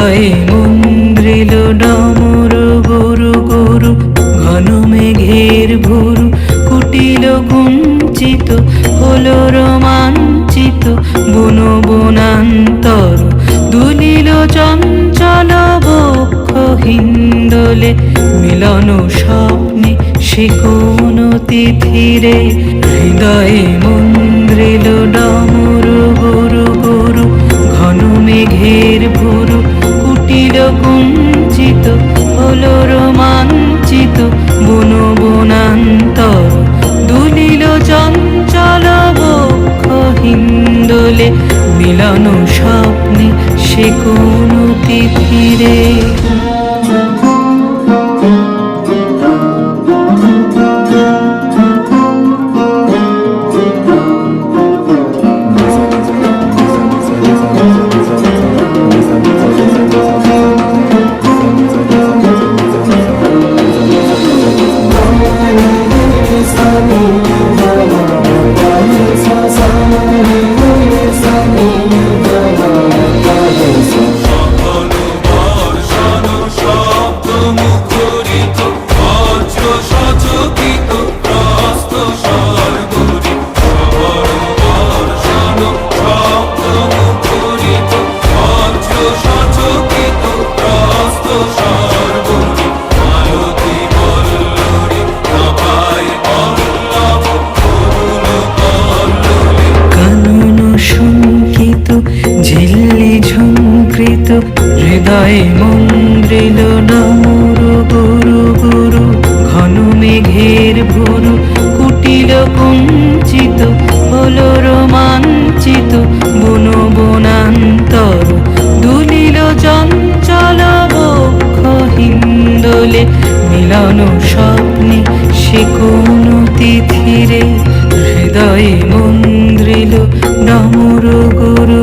হৃদয়ে মন্দ্রিল ডমরু গুরু গুরু, ঘন মেঘের ভুরু কুটিল কুঞ্চিত, হলো রোমাঞ্চিত বন বনান্তর। দুলিল চঞ্চল বক্ষ হিন্দোলে, মিলন স্বপ্নে সে কোন তিথিরে। হৃদয়ে মন্দ্রিল ডমরু গুরু গুরু, ঘন মেঘের ভুরু কুটিল কুঞ্চিত, হলো রোমাঞ্চিত বন বনান্তর। দুলিল চঞ্চল বক্ষ হিন্দোলে, মিলন স্বপ্নে সে কোন তিথিরে। ঝিল্লি ঝুমকৃত, হৃদয়ে মন্দ্রিল ডমরু গুরু গুরু, ঘন মেঘের ভুরু কুটিল কুঞ্চিত, হলো রোমাঞ্চিত বন বনান্তর। দুলিল চঞ্চল বক্ষ হিন্দোলে, মিলন স্বপ্নে সে কোন তিথিরে। হৃদয়ে মন্দ্রিল ডমরু গুরু